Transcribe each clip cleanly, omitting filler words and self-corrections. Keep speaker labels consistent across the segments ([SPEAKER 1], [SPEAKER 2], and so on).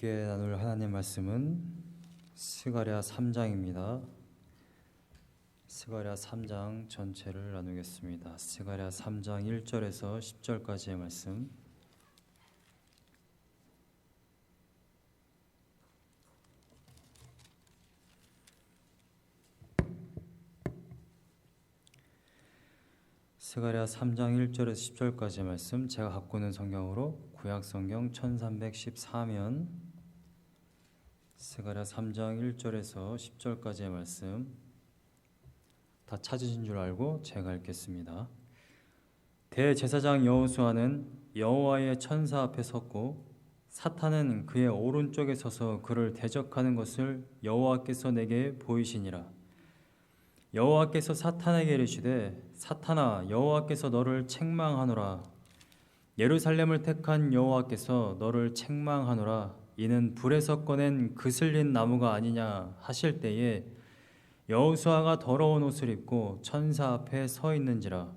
[SPEAKER 1] 함께 나눌 하나님 말씀은 스가랴 3장입니다. 스가랴 3장 전체를 나누겠습니다. 스가랴 3장 1절에서 10절까지의 말씀. 스가랴 3장 1절에서 10절까지의 말씀, 제가 갖고 있는 성경으로 구약성경 1314면 스가랴 3장 1절에서 10절까지의 말씀 다 찾으신 줄 알고 제가 읽겠습니다. 대제사장 여호수아는 여호와의 천사 앞에 섰고 사탄은 그의 오른쪽에 서서 그를 대적하는 것을 여호와께서 내게 보이시니라. 여호와께서 사탄에게 이르시되 사탄아, 여호와께서 너를 책망하노라. 예루살렘을 택한 여호와께서 너를 책망하노라. 이는 불에서 꺼낸 그슬린 나무가 아니냐 하실 때에 여호수아가 더러운 옷을 입고 천사 앞에 서 있는지라.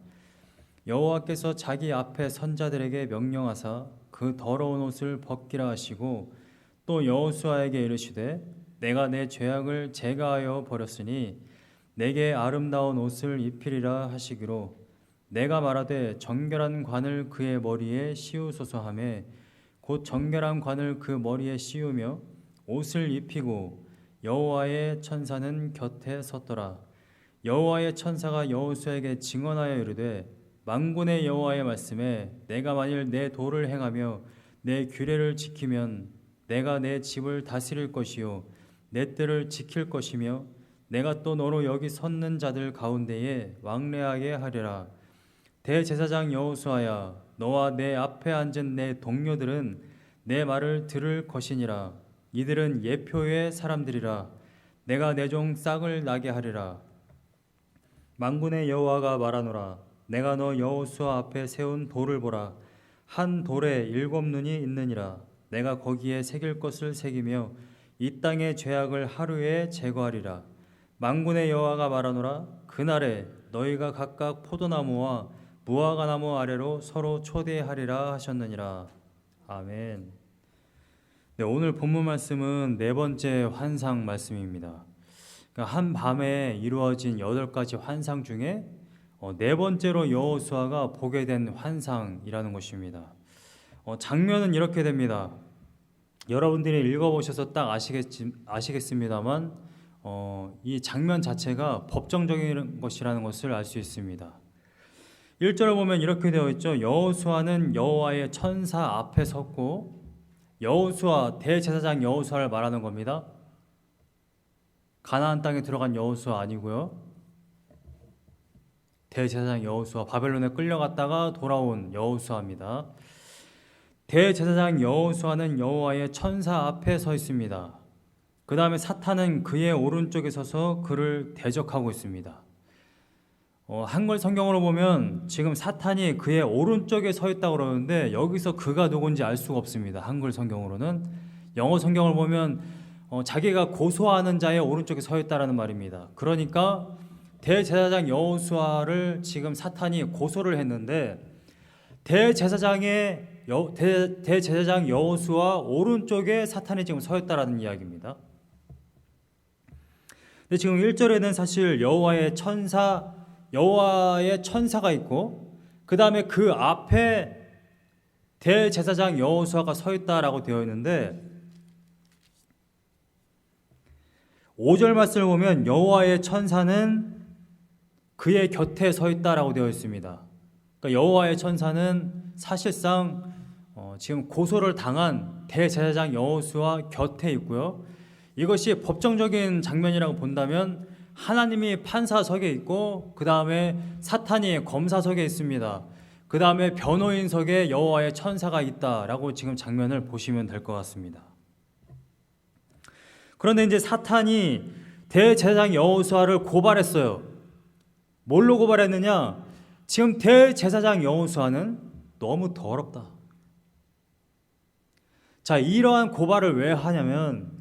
[SPEAKER 1] 여호와께서 자기 앞에 선자들에게 명령하사 그 더러운 옷을 벗기라 하시고 또 여호수아에게 이르시되 내가 내 죄악을 제거하여 버렸으니 내게 아름다운 옷을 입히리라 하시기로 내가 말하되 정결한 관을 그의 머리에 씌우소서 하매 곧 정결한 관을 그 머리에 씌우며 옷을 입히고 여호와의 천사는 곁에 섰더라. 여호와의 천사가 여호수아에게 증언하여 이르되 만군의 여호와의 말씀에 내가 만일 내 도를 행하며 내 규례를 지키면 내가 내 집을 다스릴 것이요 내 뜰을 지킬 것이며 내가 또 너로 여기 섰는 자들 가운데에 왕래하게 하리라. 대제사장 여호수아야, 너와 내 앞에 앉은 내 동료들은 내 말을 들을 것이니라. 이들은 예표의 사람들이라. 내가 내 종 싹을 나게 하리라. 만군의 여호와가 말하노라. 내가 너 여호수아 앞에 세운 돌을 보라. 한 돌에 7눈이 있느니라. 내가 거기에 새길 것을 새기며 이 땅의 죄악을 하루에 제거하리라. 만군의 여호와가 말하노라. 그날에 너희가 각각 포도나무와 무화과나무 아래로 서로 초대하리라 하셨느니라. 아멘. 네, 오늘 본문 말씀은 네 번째 환상 말씀입니다. 그러니까 한 밤에 이루어진 8가지 환상 중에 네 번째로 여호수아가 보게 된 환상이라는 것입니다. 장면은 이렇게 됩니다. 여러분들이 읽어보셔서 딱 아시겠습니다만 이 장면 자체가 법정적인 것이라는 것을 알 수 있습니다. 1절을 보면 이렇게 되어 있죠. 여호수아는 여호와의 천사 앞에 섰고, 여호수아, 대제사장 여호수아를 말하는 겁니다. 가나안 땅에 들어간 여호수아 아니고요. 대제사장 여호수아, 바벨론에 끌려갔다가 돌아온 여호수아입니다. 대제사장 여호수아는 여호와의 천사 앞에 서 있습니다. 그 다음에 사탄은 그의 오른쪽에 서서 그를 대적하고 있습니다. 한글 성경으로 보면 지금 사탄이 그의 오른쪽에 서 있다고 그러는데 여기서 그가 누군지 알 수가 없습니다. 한글 성경으로는. 영어 성경을 보면 자기가 고소하는 자의 오른쪽에 서 있다라는 말입니다. 그러니까 대제사장 여호수아를 지금 사탄이 고소를 했는데 대제사장 여호수아 오른쪽에 사탄이 지금 서 있다라는 이야기입니다. 근데 지금 1절에는 사실 여호와의 천사가 있고 그 다음에 그 앞에 대제사장 여호수아가 서 있다라고 되어 있는데 5절 말씀을 보면 여호와의 천사는 그의 곁에 서 있다라고 되어 있습니다. 그러니까 여호와의 천사는 사실상 지금 고소를 당한 대제사장 여호수아 곁에 있고요. 이것이 법정적인 장면이라고 본다면 하나님이 판사석에 있고 그 다음에 사탄이 검사석에 있습니다. 그 다음에 변호인석에 여호와의 천사가 있다라고 지금 장면을 보시면 될 것 같습니다. 그런데 이제 사탄이 대제사장 여호수아를 고발했어요. 뭘로 고발했느냐? 지금 대제사장 여호수아는 너무 더럽다. 자, 이러한 고발을 왜 하냐면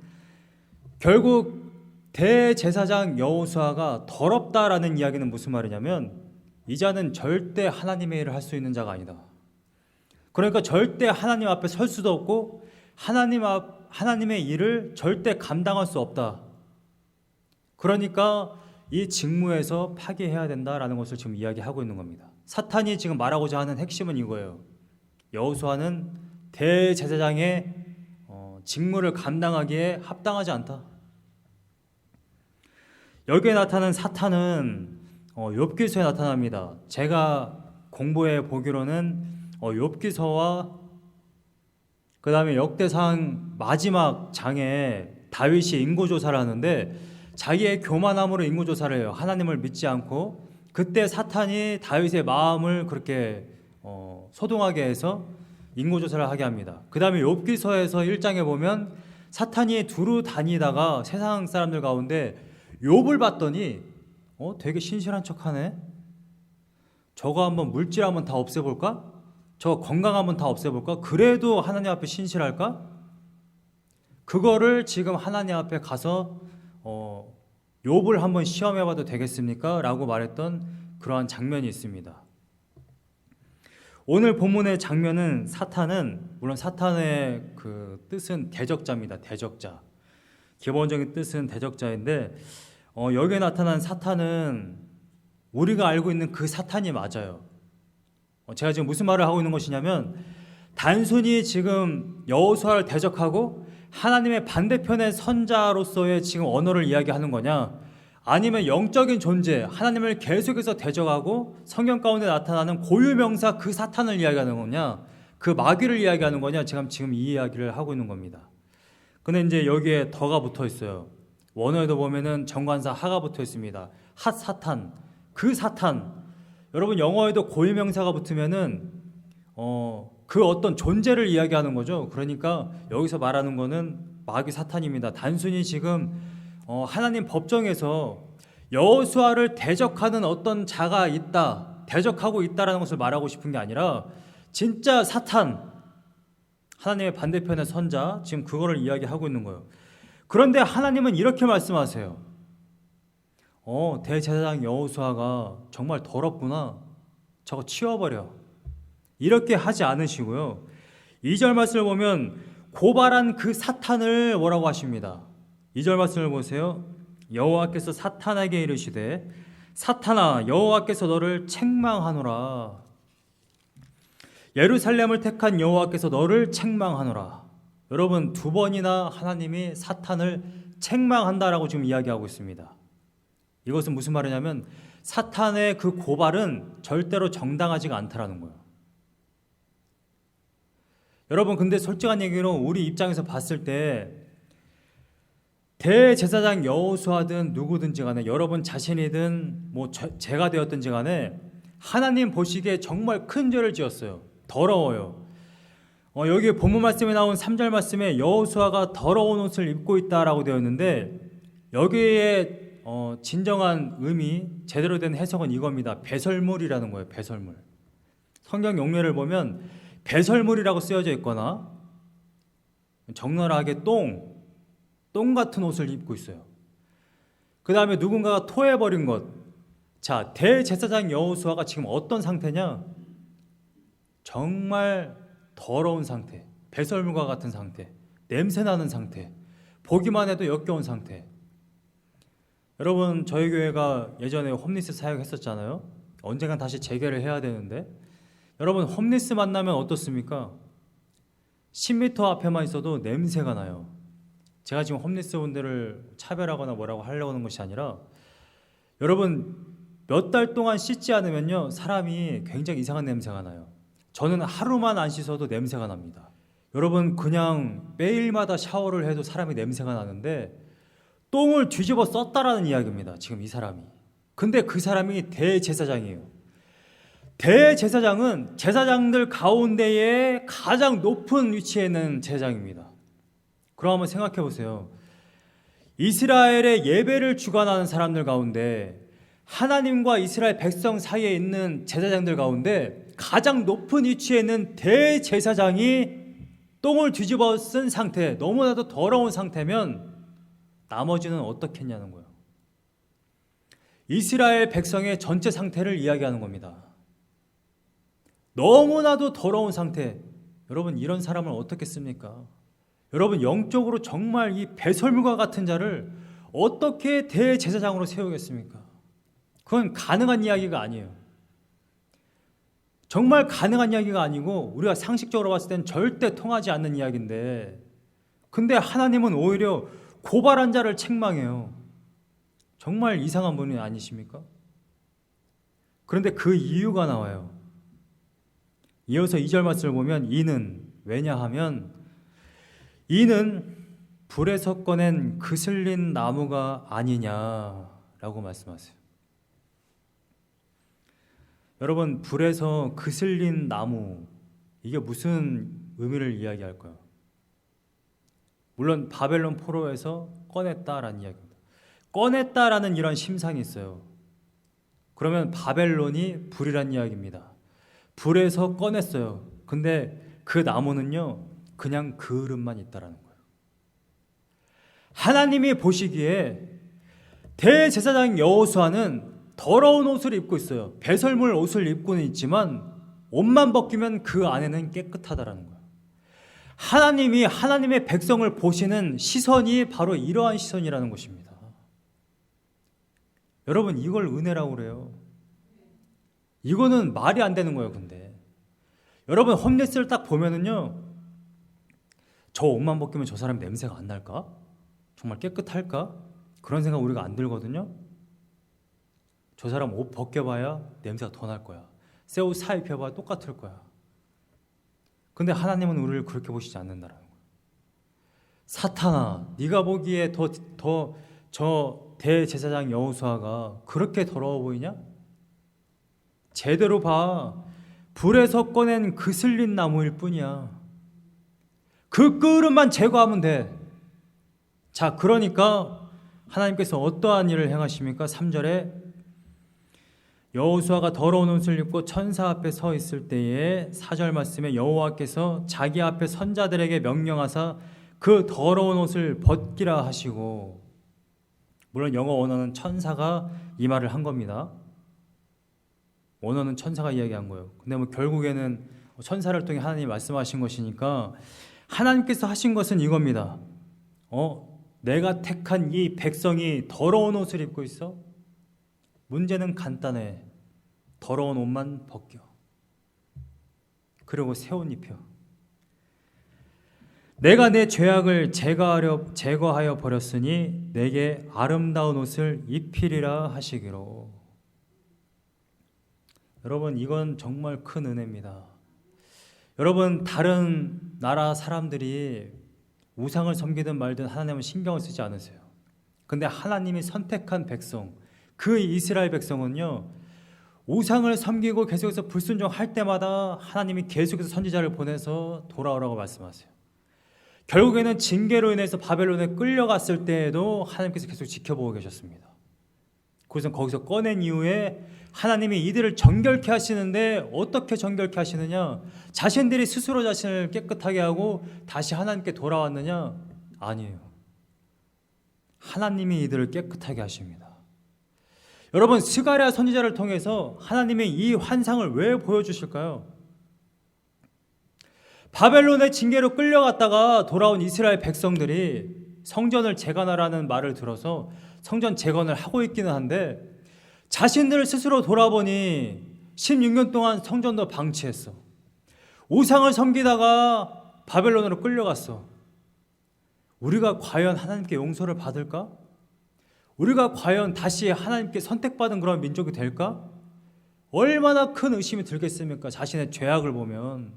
[SPEAKER 1] 결국 대제사장 여호수아가 더럽다라는 이야기는 무슨 말이냐면 이 자는 절대 하나님의 일을 할 수 있는 자가 아니다. 그러니까 절대 하나님 앞에 설 수도 없고 하나님의 일을 절대 감당할 수 없다. 그러니까 이 직무에서 파기해야 된다라는 것을 지금 이야기하고 있는 겁니다. 사탄이 지금 말하고자 하는 핵심은 이거예요. 여호수아는 대제사장의 직무를 감당하기에 합당하지 않다. 여기에 나타난 사탄은 욥기서에 나타납니다. 제가 공부해 보기로는 욥기서와 그 다음에 역대상 마지막 장에 다윗이 인고조사를 하는데 자기의 교만함으로 인고조사를 해요. 하나님을 믿지 않고. 그때 사탄이 다윗의 마음을 그렇게 소동하게 해서 인고조사를 하게 합니다. 그 다음에 욥기서에서 1장에 보면 사탄이 두루 다니다가 세상 사람들 가운데 욥을 봤더니 되게 신실한 척하네. 저거 한번 물질 한번 다 없애볼까? 저거 건강 한번 다 없애볼까? 그래도 하나님 앞에 신실할까? 그거를 지금 하나님 앞에 가서 욥을 한번 시험해봐도 되겠습니까? 라고 말했던 그러한 장면이 있습니다. 오늘 본문의 장면은 사탄은, 물론 사탄의 그 뜻은 대적자입니다. 대적자. 기본적인 뜻은 대적자인데 여기에 나타난 사탄은 우리가 알고 있는 그 사탄이 맞아요. 제가 지금 무슨 말을 하고 있는 것이냐면 단순히 지금 여호수아를 대적하고 하나님의 반대편의 선자로서의 지금 언어를 이야기하는 거냐, 아니면 영적인 존재 하나님을 계속해서 대적하고 성경 가운데 나타나는 고유명사 그 사탄을 이야기하는 거냐, 그 마귀를 이야기하는 거냐, 제가 지금 이 이야기를 하고 있는 겁니다. 근데 이제 여기에 더가 붙어 있어요. 원어에도 보면은 정관사 하가 붙어 있습니다. 핫 사탄, 그 사탄. 여러분 영어에도 고유명사가 붙으면은 그 어떤 존재를 이야기하는 거죠. 그러니까 여기서 말하는 거는 마귀 사탄입니다. 단순히 지금 하나님 법정에서 여호수아를 대적하는 어떤 자가 있다, 대적하고 있다라는 것을 말하고 싶은 게 아니라 진짜 사탄, 하나님의 반대편의 선자, 지금 그거를 이야기하고 있는 거예요. 그런데 하나님은 이렇게 말씀하세요. 대제사장 여호수아가 정말 더럽구나, 저거 치워버려, 이렇게 하지 않으시고요. 2절 말씀을 보면 고발한 그 사탄을 뭐라고 하십니다. 2절 말씀을 보세요. 여호와께서 사탄에게 이르시되 사탄아 여호와께서 너를 책망하노라. 예루살렘을 택한 여호와께서 너를 책망하노라. 여러분 두 번이나 하나님이 사탄을 책망한다라고 지금 이야기하고 있습니다. 이것은 무슨 말이냐면 사탄의 그 고발은 절대로 정당하지가 않다라는 거예요. 여러분 근데 솔직한 얘기로 우리 입장에서 봤을 때 대제사장 여호수아든 누구든지 간에, 여러분 자신이든 뭐 제가 되었든지 간에 하나님 보시기에 정말 큰 죄를 지었어요. 더러워요. 여기 본문 말씀에 나온 3절 말씀에 여호수아가 더러운 옷을 입고 있다라고 되어 있는데 여기에 진정한 의미, 제대로 된 해석은 이겁니다. 배설물이라는 거예요. 배설물. 성경 용례를 보면 배설물이라고 쓰여져 있거나 적나라하게 똥 같은 옷을 입고 있어요. 그 다음에 누군가가 토해버린 것. 자, 대제사장 여호수아가 지금 어떤 상태냐? 정말 더러운 상태, 배설물과 같은 상태, 냄새나는 상태, 보기만 해도 역겨운 상태. 여러분 저희 교회가 예전에 홈리스 사역했었잖아요. 언젠간 다시 재개를 해야 되는데 여러분 홈리스 만나면 어떻습니까? 10m 앞에만 있어도 냄새가 나요. 제가 지금 홈리스 분들을 차별하거나 뭐라고 하려고 하는 것이 아니라 여러분 몇 달 동안 씻지 않으면요 사람이 굉장히 이상한 냄새가 나요. 저는 하루만 안 씻어도 냄새가 납니다. 여러분 그냥 매일마다 샤워를 해도 사람이 냄새가 나는데 똥을 뒤집어 썼다라는 이야기입니다. 지금 이 사람이. 근데 그 사람이 대제사장이에요. 대제사장은 제사장들 가운데에 가장 높은 위치에 있는 제사장입니다. 그럼 한번 생각해 보세요. 이스라엘의 예배를 주관하는 사람들 가운데 하나님과 이스라엘 백성 사이에 있는 제사장들 가운데 가장 높은 위치에 있는 대제사장이 똥을 뒤집어 쓴 상태, 너무나도 더러운 상태면 나머지는 어떻겠냐는 거예요. 이스라엘 백성의 전체 상태를 이야기하는 겁니다. 너무나도 더러운 상태. 여러분 이런 사람을 어떻게 씁니까? 여러분, 영적으로 정말 이 배설물과 같은 자를 어떻게 대제사장으로 세우겠습니까? 그건 가능한 이야기가 아니에요. 정말 가능한 이야기가 아니고 우리가 상식적으로 봤을 땐 절대 통하지 않는 이야기인데, 근데 하나님은 오히려 고발한 자를 책망해요. 정말 이상한 분이 아니십니까? 그런데 그 이유가 나와요. 이어서 2절 말씀을 보면 이는, 왜냐하면 이는 불에서 꺼낸 그슬린 나무가 아니냐라고 말씀하세요. 여러분, 불에서 그슬린 나무, 이게 무슨 의미를 이야기할까요? 물론 바벨론 포로에서 꺼냈다라는 이야기입니다. 꺼냈다라는 이런 심상이 있어요. 그러면 바벨론이 불이란 이야기입니다. 불에서 꺼냈어요. 근데 그 나무는요, 그냥 그릇만 있다라는 거예요. 하나님이 보시기에 대제사장 여호수아는 더러운 옷을 입고 있어요. 배설물 옷을 입고는 있지만 옷만 벗기면 그 안에는 깨끗하다라는 거예요. 하나님이 하나님의 백성을 보시는 시선이 바로 이러한 시선이라는 것입니다. 여러분, 이걸 은혜라고 그래요. 이거는 말이 안 되는 거예요. 근데 여러분, 홈리스를 딱 보면은요, 저 옷만 벗기면 저 사람 냄새가 안 날까? 정말 깨끗할까? 그런 생각 우리가 안 들거든요. 저 사람 옷 벗겨봐야 냄새가 더 날 거야. 새 옷 사 입혀봐야 똑같을 거야. 근데 하나님은 우리를 그렇게 보시지 않는다라는 거예요. 사탄아, 네가 보기에 저 대제사장 여호수아가 그렇게 더러워 보이냐? 제대로 봐. 불에서 꺼낸 그슬린 나무일 뿐이야. 그 끓음만 제거하면 돼. 자, 그러니까 하나님께서 어떠한 일을 행하십니까? 3절에 여호수아가 더러운 옷을 입고 천사 앞에 서 있을 때에 4절 말씀에 여호와께서 자기 앞에 선자들에게 명령하사 그 더러운 옷을 벗기라 하시고, 물론 영어 원어는 천사가 이 말을 한 겁니다. 원어는 천사가 이야기한 거예요. 근데 뭐 결국에는 천사를 통해 하나님이 말씀하신 것이니까 하나님께서 하신 것은 이겁니다. 내가 택한 이 백성이 더러운 옷을 입고 있어? 문제는 간단해. 더러운 옷만 벗겨. 그리고 새 옷 입혀. 내가 내 죄악을 제거하여 버렸으니 내게 아름다운 옷을 입히리라 하시기로. 여러분, 이건 정말 큰 은혜입니다. 여러분, 다른 나라 사람들이 우상을 섬기든 말든 하나님은 신경을 쓰지 않으세요. 근데 하나님이 선택한 백성, 그 이스라엘 백성은요, 우상을 섬기고 계속해서 불순종할 때마다 하나님이 계속해서 선지자를 보내서 돌아오라고 말씀하세요. 결국에는 징계로 인해서 바벨론에 끌려갔을 때에도 하나님께서 계속 지켜보고 계셨습니다. 그래서 거기서 꺼낸 이후에 하나님이 이들을 정결케 하시는데, 어떻게 정결케 하시느냐? 자신들이 스스로 자신을 깨끗하게 하고 다시 하나님께 돌아왔느냐? 아니에요. 하나님이 이들을 깨끗하게 하십니다. 여러분, 스가랴 선지자를 통해서 하나님이 이 환상을 왜 보여주실까요? 바벨론의 징계로 끌려갔다가 돌아온 이스라엘 백성들이 성전을 재건하라는 말을 들어서 성전 재건을 하고 있기는 한데, 자신들을 스스로 돌아보니 16년 동안 성전도 방치했어. 우상을 섬기다가 바벨론으로 끌려갔어. 우리가 과연 하나님께 용서를 받을까? 우리가 과연 다시 하나님께 선택받은 그런 민족이 될까? 얼마나 큰 의심이 들겠습니까? 자신의 죄악을 보면.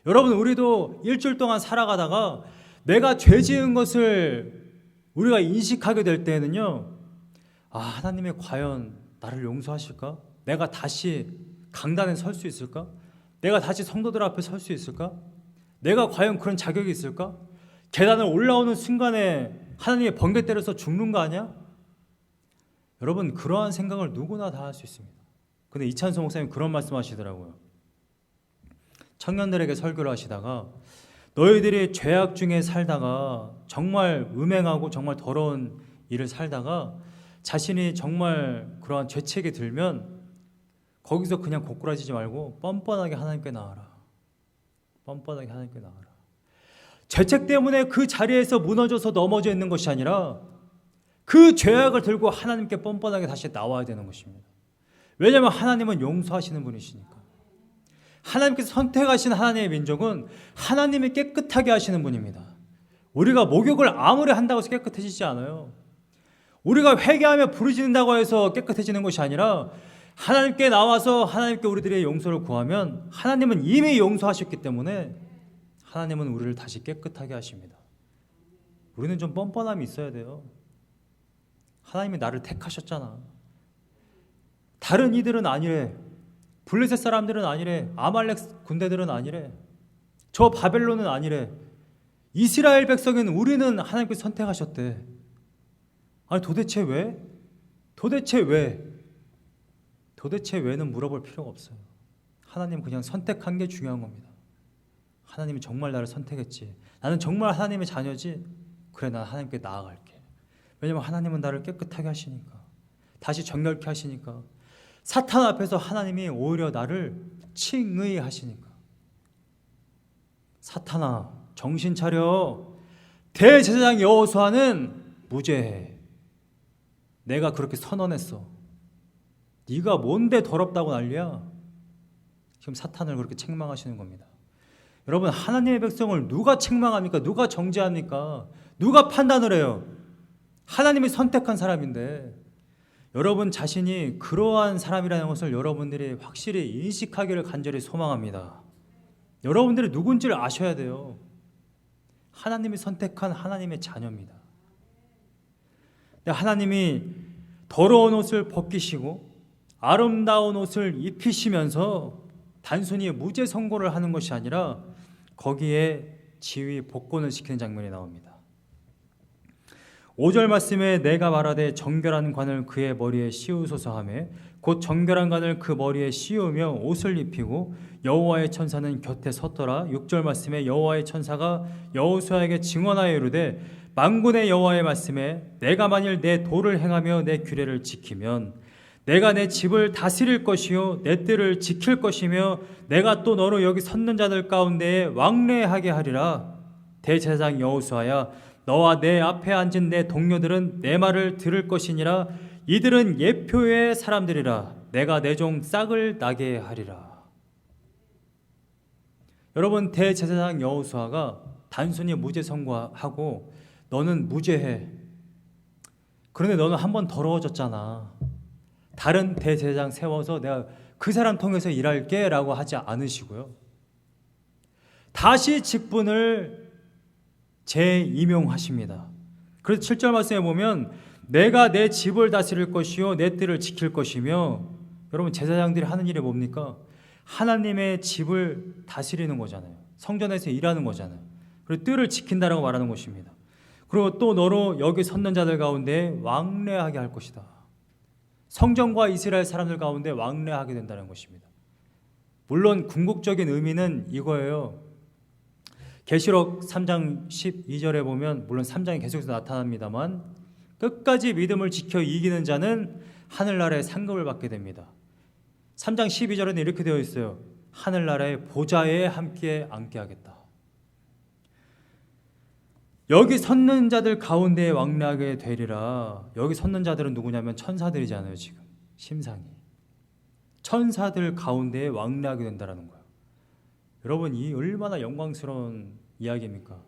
[SPEAKER 1] 여러분, 우리도 일주일 동안 살아가다가 내가 죄 지은 것을 우리가 인식하게 될 때에는요, 하나님이 과연 나를 용서하실까? 내가 다시 강단에 설 수 있을까? 내가 다시 성도들 앞에 설 수 있을까? 내가 과연 그런 자격이 있을까? 계단을 올라오는 순간에 하나님의 번개 때려서 죽는 거 아니야? 여러분, 그러한 생각을 누구나 다 할 수 있습니다. 근데 이찬수 목사님 그런 말씀 하시더라고요. 청년들에게 설교를 하시다가, 너희들이 죄악 중에 살다가 정말 음행하고 정말 더러운 일을 살다가 자신이 정말 그러한 죄책이 들면 거기서 그냥 고꾸라지지 말고 뻔뻔하게 하나님께 나아라. 뻔뻔하게 하나님께 나아라. 죄책 때문에 그 자리에서 무너져서 넘어져 있는 것이 아니라 그 죄악을 들고 하나님께 뻔뻔하게 다시 나와야 되는 것입니다. 왜냐하면 하나님은 용서하시는 분이시니까. 하나님께서 선택하신 하나님의 민족은 하나님이 깨끗하게 하시는 분입니다. 우리가 목욕을 아무리 한다고 해서 깨끗해지지 않아요. 우리가 회개하며 부르짖는다고 해서 깨끗해지는 것이 아니라 하나님께 나와서 하나님께 우리들의 용서를 구하면 하나님은 이미 용서하셨기 때문에 하나님은 우리를 다시 깨끗하게 하십니다. 우리는 좀 뻔뻔함이 있어야 돼요. 하나님이 나를 택하셨잖아. 다른 이들은 아니래. 블레셋 사람들은 아니래. 아말렉 군대들은 아니래. 저 바벨론은 아니래. 이스라엘 백성인 우리는 하나님께서 선택하셨대. 아니 도대체 왜? 도대체 왜는 물어볼 필요가 없어요. 하나님 그냥 선택한 게 중요한 겁니다. 하나님이 정말 나를 선택했지. 나는 정말 하나님의 자녀지. 그래, 난 하나님께 나아갈게. 왜냐하면 하나님은 나를 깨끗하게 하시니까. 다시 정결케 하시니까. 사탄 앞에서 하나님이 오히려 나를 칭의하시니까. 사탄아, 정신 차려. 대제사장 여호수아는 무죄해. 내가 그렇게 선언했어. 네가 뭔데 더럽다고 난리야? 지금 사탄을 그렇게 책망하시는 겁니다. 여러분, 하나님의 백성을 누가 책망합니까? 누가 정죄합니까? 누가 판단을 해요? 하나님이 선택한 사람인데, 여러분 자신이 그러한 사람이라는 것을 여러분들이 확실히 인식하기를 간절히 소망합니다. 여러분들이 누군지를 아셔야 돼요. 하나님이 선택한 하나님의 자녀입니다. 하나님이 더러운 옷을 벗기시고 아름다운 옷을 입히시면서 단순히 무죄 선고를 하는 것이 아니라 거기에 지위 복권을 시키는 장면이 나옵니다. 5절 말씀에 내가 말하되 정결한 관을 그의 머리에 씌우소서 하매 곧 정결한 관을 그 머리에 씌우며 옷을 입히고 여호와의 천사는 곁에 섰더라. 6절 말씀에 여호와의 천사가 여호수아에게 증언하여 이르되 만군의 여호와의 말씀에 내가 만일 내 도를 행하며 내 규례를 지키면 내가 내 집을 다스릴 것이요 내 뜰을 지킬 것이며 내가 또 너로 여기 섰는 자들 가운데에 왕래하게 하리라. 대제사장 여호수아야, 너와 내 앞에 앉은 내 동료들은 내 말을 들을 것이니라. 이들은 예표의 사람들이라. 내가 내 종 싹을 나게 하리라. 여러분, 대제사장 여호수아가 단순히 무죄 선고하고 너는 무죄해. 그런데 너는 한 번 더러워졌잖아. 다른 대제사장 세워서 내가 그 사람 통해서 일할게 라고 하지 않으시고요. 다시 직분을 재임용하십니다. 그래서 7절 말씀에 보면 내가 내 집을 다스릴 것이요 내 뜰을 지킬 것이며, 여러분 제사장들이 하는 일이 뭡니까? 하나님의 집을 다스리는 거잖아요. 성전에서 일하는 거잖아요. 그리고 뜰을 지킨다라고 말하는 것입니다. 그리고 또 너로 여기 섰는 자들 가운데 왕래하게 할 것이다. 성전과 이스라엘 사람들 가운데 왕래하게 된다는 것입니다. 물론 궁극적인 의미는 이거예요. 계시록 3장 12절에 보면, 물론 3장이 계속해서 나타납니다만, 끝까지 믿음을 지켜 이기는 자는 하늘나라의 상급을 받게 됩니다. 3장 12절에는 이렇게 되어 있어요. 하늘나라의 보좌에 함께 앉게 하겠다. 여기 섰는 자들 가운데 왕래하게 되리라. 여기 섰는 자들은 누구냐면 천사들이잖아요. 지금 심상이 천사들 가운데 왕래하게 된다는 거예요. 여러분, 이 얼마나 영광스러운 이야기입니까?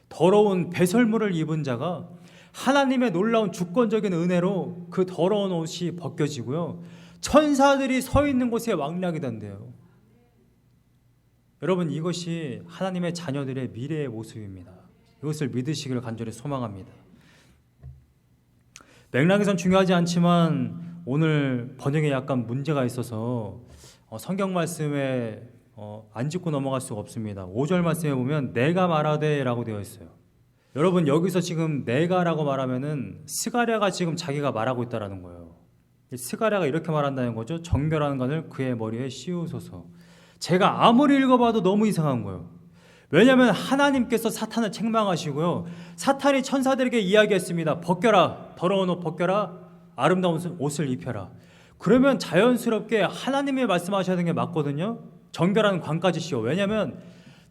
[SPEAKER 1] 더러운 배설물을 입은 자가 하나님의 놀라운 주권적인 은혜로 그 더러운 옷이 벗겨지고요, 천사들이 서 있는 곳에 왕래하게 된대요. 여러분, 이것이 하나님의 자녀들의 미래의 모습입니다. 이것을 믿으시기를 간절히 소망합니다. 맥락에선 중요하지 않지만 오늘 번역에 약간 문제가 있어서 성경 말씀에 안 짚고 넘어갈 수가 없습니다. 5절 말씀에 보면 내가 말하되 라고 되어 있어요. 여러분, 여기서 지금 내가라고 말하면은 스가랴가 지금 자기가 말하고 있다라는 거예요. 스가랴가 이렇게 말한다는 거죠. 정결한 관을 그의 머리에 씌우소서. 제가 아무리 읽어봐도 너무 이상한 거예요. 왜냐하면 하나님께서 사탄을 책망하시고요, 사탄이 천사들에게 이야기했습니다. 벗겨라, 더러운 옷 벗겨라, 아름다운 옷을 입혀라. 그러면 자연스럽게 하나님이 말씀하셔야 되는 게 맞거든요. 정결한 관까지 씌워. 왜냐하면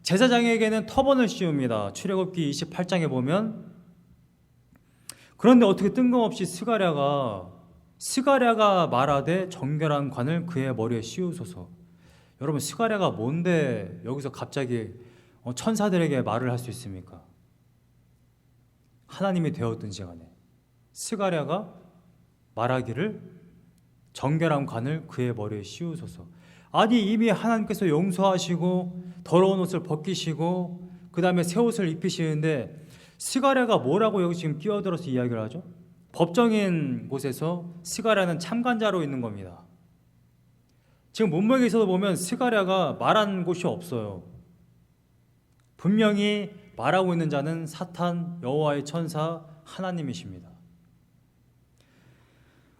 [SPEAKER 1] 제사장에게는 터번을 씌웁니다. 출애굽기 28장에 보면. 그런데 어떻게 뜬금없이 스가랴가 말하되 정결한 관을 그의 머리에 씌우소서. 여러분, 스가랴가 뭔데 여기서 갑자기 천사들에게 말을 할 수 있습니까? 하나님이 되었든지 간에 스가랴가 말하기를 정결한 관을 그의 머리에 씌우소서. 아니, 이미 하나님께서 용서하시고 더러운 옷을 벗기시고 그 다음에 새 옷을 입히시는데 스가랴가 뭐라고 여기 지금 끼어들어서 이야기를 하죠? 법정인 곳에서 스가랴는 참관자로 있는 겁니다. 지금 문맥에서도 보면 스가랴가 말한 곳이 없어요. 분명히 말하고 있는 자는 사탄, 여호와의 천사, 하나님이십니다.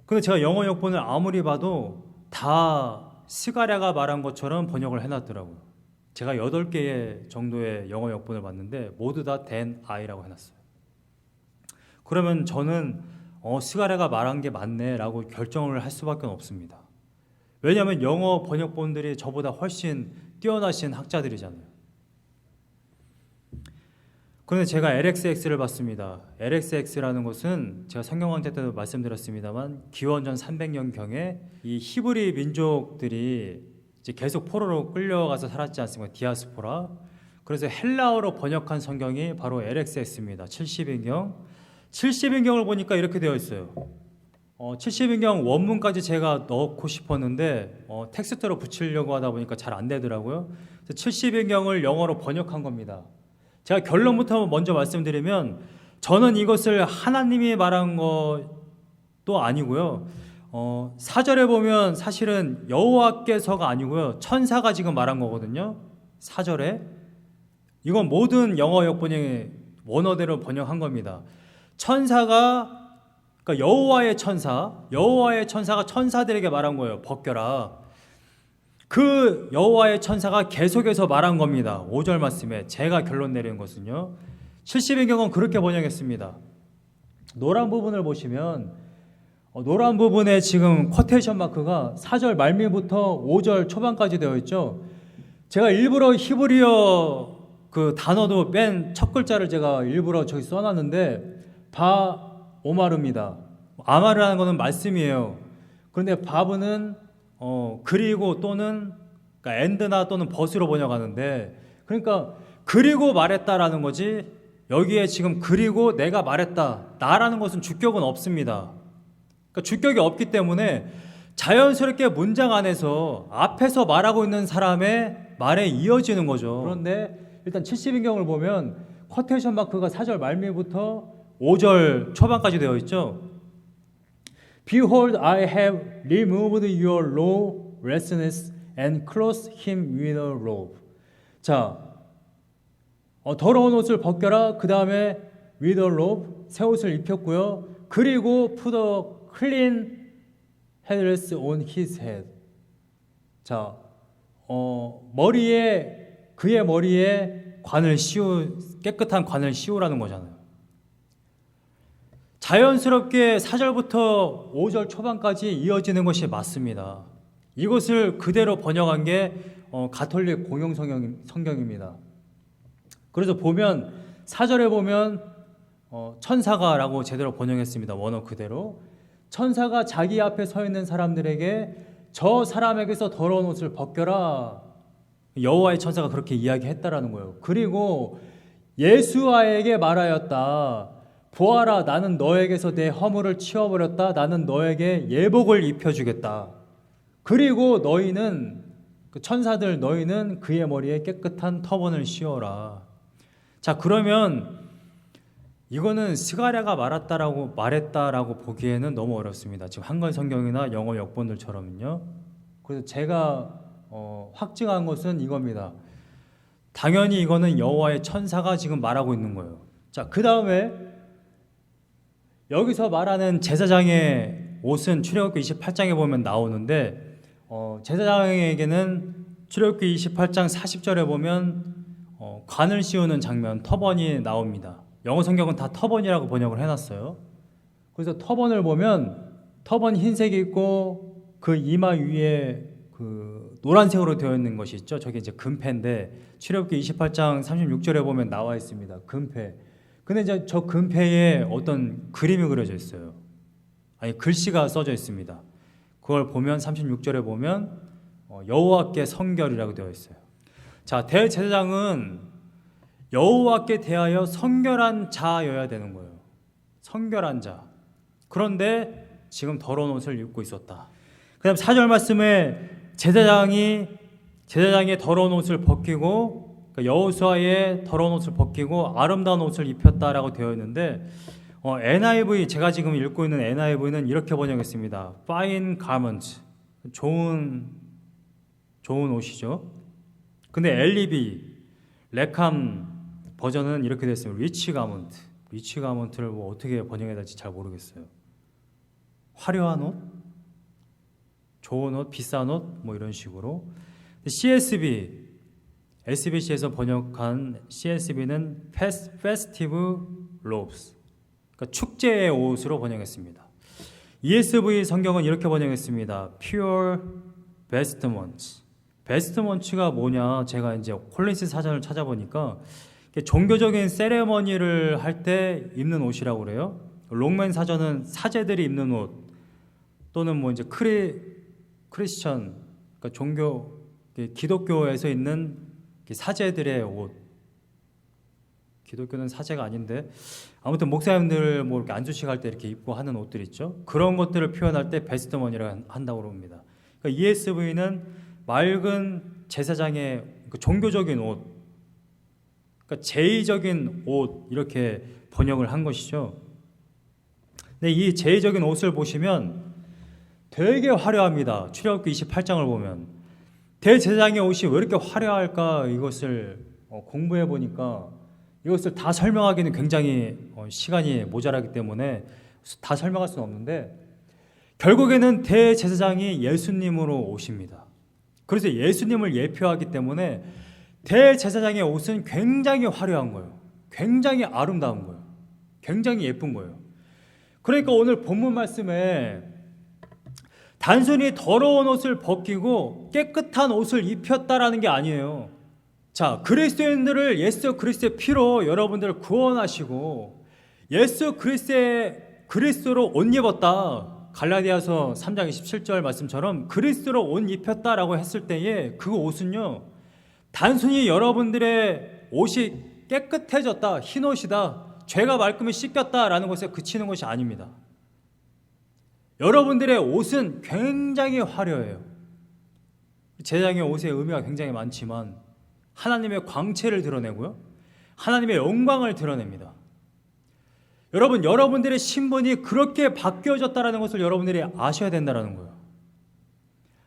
[SPEAKER 1] 근데 제가 영어 역본을 아무리 봐도 다 스가랴가 말한 것처럼 번역을 해놨더라고요. 제가 8개 정도의 영어 역본을 봤는데 모두 다 then I라고 해놨어요. 그러면 저는 스가랴가 말한 게 맞네 라고 결정을 할 수밖에 없습니다. 왜냐하면 영어 번역본들이 저보다 훨씬 뛰어나신 학자들이잖아요. 그런데 제가 LXX를 봤습니다. LXX라는 것은 제가 성경강좌 때도 말씀드렸습니다만 기원전 300년경에 이 히브리 민족들이 이제 계속 포로로 끌려가서 살았지 않습니까? 디아스포라. 그래서 헬라어로 번역한 성경이 바로 LXX입니다. 70인경. 70인경을 보니까 이렇게 되어 있어요. 70인경 원문까지 제가 넣고 싶었는데 텍스트로 붙이려고 하다 보니까 잘 안 되더라고요. 70인경을 영어로 번역한 겁니다. 제가 결론부터 먼저 말씀드리면 저는 이것을 하나님이 말한 것도 아니고요. 4절에 보면 사실은 여호와께서가 아니고요. 천사가 지금 말한 거거든요. 4절에. 이건 모든 영어 역번역의 원어대로 번역한 겁니다. 천사가, 그러니까 여호와의 천사가 천사들에게 말한 거예요. 벗겨라. 그 여호와의 천사가 계속해서 말한 겁니다. 5절 말씀에 제가 결론 내리는 것은요. 70인경은 그렇게 번역했습니다. 노란 부분을 보시면 노란 부분에 지금 쿼테이션 마크가 4절 말미부터 5절 초반까지 되어 있죠. 제가 일부러 히브리어 그 단어도 맨 첫 글자를 제가 일부러 저기 써놨는데 바 오마르입니다. 아마르라는 것은 말씀이에요. 그런데 바브는 그리고 또는 그러니까 엔드나 또는 벗으로 번역하는데 그러니까 그리고 말했다라는 거지 여기에 지금 그리고 내가 말했다 나라는 것은 주격은 없습니다. 그러니까 주격이 없기 때문에 자연스럽게 문장 안에서 앞에서 말하고 있는 사람의 말에 이어지는 거죠. 그런데 일단 70인경을 보면 쿼테이션 마크가 4절 말미부터 5절 초반까지 되어 있죠. Behold, I have removed your lawlessness and clothed him with a robe. 자, 더러운 옷을 벗겨라. 그 다음에 with a robe, 새 옷을 입혔고요. 그리고 put a clean headdress on his head. 자, 그의 머리에 깨끗한 관을 씌우라는 거잖아요. 자연스럽게 4절부터 5절 초반까지 이어지는 것이 맞습니다. 이것을 그대로 번역한 게 가톨릭 공용 성경입니다. 그래서 보면 4절에 보면 천사가라고 제대로 번역했습니다. 원어 그대로. 천사가 자기 앞에 서 있는 사람들에게 저 사람에게서 더러운 옷을 벗겨라. 여호와의 천사가 그렇게 이야기했다라는 거예요. 그리고 예수아에게 말하였다. 보아라, 나는 너에게서 내 허물을 치워버렸다. 나는 너에게 예복을 입혀주겠다. 그리고 너희는 그 천사들 너희는 그의 머리에 깨끗한 터번을 씌워라. 자, 그러면 이거는 스가랴가 말했다라고 보기에는 너무 어렵습니다. 지금 한글 성경이나 영어 역본들처럼요. 그래서 제가 확증한 것은 이겁니다. 당연히 이거는 여호와의 천사가 지금 말하고 있는 거예요. 자, 그 다음에 여기서 말하는 제사장의 옷은 출애굽기 28장에 보면 나오는데 제사장에게는 출애굽기 28장 40절에 보면 관을 씌우는 장면, 터번이 나옵니다. 영어 성경은 다 터번이라고 번역을 해놨어요. 그래서 터번을 보면 터번 흰색이 있고 그 이마 위에 그 노란색으로 되어 있는 것이 있죠. 저게 이제 금패인데 출애굽기 28장 36절에 보면 나와 있습니다. 금패. 근데 이제 저 금패에 어떤 그림이 그려져 있어요. 아니 글씨가 써져 있습니다. 그걸 보면 36절에 보면 여호와께 성결이라고 되어 있어요. 자, 대제사장은 여호와께 대하여 성결한 자여야 되는 거예요. 성결한 자. 그런데 지금 더러운 옷을 입고 있었다. 그다음 4절 말씀에 제사장의 더러운 옷을 벗기고 여호수아의 더러운 옷을 벗기고 아름다운 옷을 입혔다라고 되어 있는데 NIV 제가 지금 읽고 있는 NIV는 이렇게 번역했습니다. Fine garment, 좋은 옷이죠. 근데 LEB 레캄 버전은 이렇게 됐습니다. Rich garment, 리치 가먼트를 뭐 어떻게 번역해야 될지 잘 모르겠어요. 화려한 옷, 좋은 옷, 비싼 옷, 뭐 이런 식으로. CSB, SBC에서 번역한 CSB는 Festive Robes, 그러니까 축제의 옷으로 번역했습니다. ESV 성경은 이렇게 번역했습니다. Pure Vestments. 베스트먼츠가 뭐냐? 제가 이제 콜린스 사전을 찾아보니까 종교적인 세레머니를 할 때 입는 옷이라고 그래요. 롱맨 사전은 사제들이 입는 옷 또는 뭐 이제 크리스천, 그러니까 종교 기독교에서 있는 사제들의 옷. 기독교는 사제가 아닌데 아무튼 목사님들 뭐 이렇게 안수식 할 때 이렇게 입고 하는 옷들 있죠. 그런 것들을 표현할 때 베스트머니라고 한다고 합니다. 그러니까 ESV는 맑은 제사장의 종교적인 옷, 그러니까 제의적인 옷 이렇게 번역을 한 것이죠. 근데 이 제의적인 옷을 보시면 되게 화려합니다. 출애굽기 28장을 보면 대제사장의 옷이 왜 이렇게 화려할까 이것을 공부해 보니까 이것을 다 설명하기는 굉장히 시간이 모자라기 때문에 다 설명할 수는 없는데 결국에는 대제사장이 예수님으로 오십니다. 그래서 예수님을 예표하기 때문에 대제사장의 옷은 굉장히 화려한 거예요. 굉장히 아름다운 거예요. 굉장히 예쁜 거예요. 그러니까 오늘 본문 말씀에 단순히 더러운 옷을 벗기고 깨끗한 옷을 입혔다라는 게 아니에요. 자, 그리스도인들을 예수 그리스도의 피로 여러분들을 구원하시고 예수 그리스도로 옷 입었다. 갈라디아서 3장 27절 말씀처럼 그리스도로 옷 입혔다라고 했을 때에 그 옷은요, 단순히 여러분들의 옷이 깨끗해졌다, 흰 옷이다, 죄가 말끔히 씻겼다라는 것에 그치는 것이 아닙니다. 여러분들의 옷은 굉장히 화려해요. 제사장의 옷의 의미가 굉장히 많지만 하나님의 광채를 드러내고요, 하나님의 영광을 드러냅니다. 여러분, 여러분들의 신분이 그렇게 바뀌어졌다는 것을 여러분들이 아셔야 된다는 거예요.